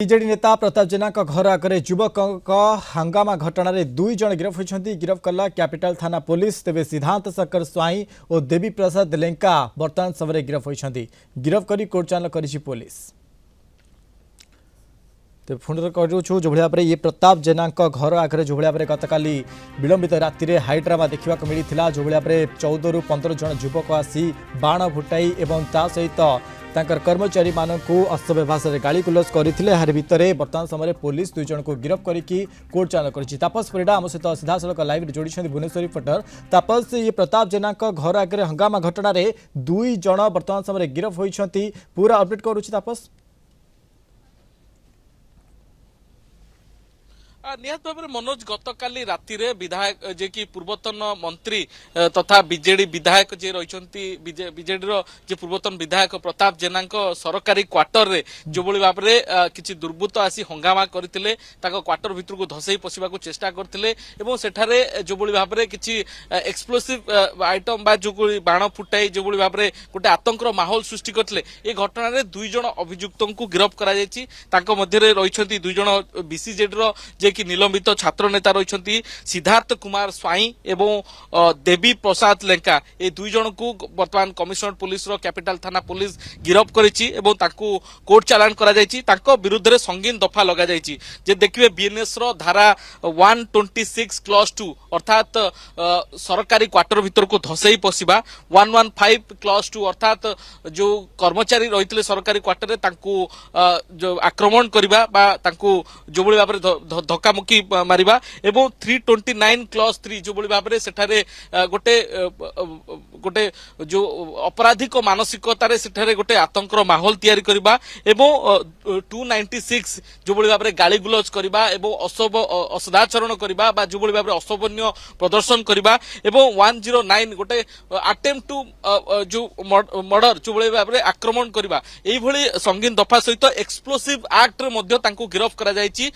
BJD नेता प्रताप जेना घर आगे युवक हंगामा घटना रे दुई जन गिरफ होती। गिरफ कला कैपिटल थाना पुलिस। तेज सिद्धांत शंकर स्वाई और देवी प्रसाद लेंका वर्तमान समय गिरफ होती। गिरफ कर कोर्ट चालान करी पुलिस। तो पुणी कहूँ जो भाव में ये प्रताप जेना घर आगे जो भाव में गतकाली विलंबित राति में हाइड्रामा देखा मिलता। जो भाव में 14 ରୁ 15 जन युवक आसी बाण फुटाई और ता सहित तांकर कर्मचारी मानक अस्तव्यवहार से गाड़ी गुलज करते। यार भितर वर्तमान समय पुलिस दुई जन को गिरफ करके कोर्ट चालान कर। तापस परिडा आम सहित सीधा सड़क लाइव जोड़ी भुवनेश्वर रिपोर्टर तापस। ये प्रताप जेना घर आगे हंगामा घटना रे दुई जन वर्तमान समय गिरफ होती। पूरा अपडेट करुच्ची तापस। निहत भाव में मनोज गतकाली राति विधायक जे कि पूर्वतन मंत्री तथा बीजेडी विधायक जे रही बीजेडी जे पूर्वतन विधायक प्रताप जेना सरकारी क्वार्टर रे जो भाई भाव में किसी दुर्बृत्त आसी हंगामा करते क्वार्टर भितर को धसई पशिबा चेष्टा करते सेठारे जो भाई भाव में किसी एक्सप्लोसिव आइटम बा जो बाण फुटाई जो भाई भाव में गोटे आतंकर माहौल सृष्टि करते। ये घटना रे दुई जन अभियुक्त को गिरफ कर रही दुई जन बीसीजेडी जे कि निलंबित छात्र नेता रही सिद्धार्थ कुमार स्वाई एवं देवी प्रसाद लेंका। ये दुई जन को वर्तमान कमिशनर पुलिस रो कैपिटल थाना पुलिस गिरफ करिछि एवं ताकू कोर्ट चालान करा जायछि। ताको विरुद्ध रे संगीन दफा लगा जायछि। जे देखिबे बीएनएस रो धारा 126 क्लॉज 2 अर्थात सरकारी क्वार्टर भीतर को धसई पशिबा 115 क्लॉज 2 अर्थात जो कर्मचारी रहितले सरकारी क्वार्टर रे ताकू जो आक्रमण करबा बा ताकू जो बळी भाबरे धक्कामुक्की मारिबा एवं 329 क्लॉज 3 जो बळी भाबरे सेठारे गोटे गोटे जो अपराधिक मानसिकतार सेठारे गोटे आतंकर माहौल तैयारी करबा एवं 296 जो बळी भाबरे गाली गुलज करबा एवं असदाचरण करबा बा जो बळी भाबरे असभन्य प्रदर्शन करबा एवं 109 गोटे अटेम्प्ट टू जो मर्डर जो बळी भाबरे आक्रमण करबा एई भली संगीन दफा सहित एक्सप्लोसिव एक्ट रे मध्ये तांको गिरफ करा जायछि।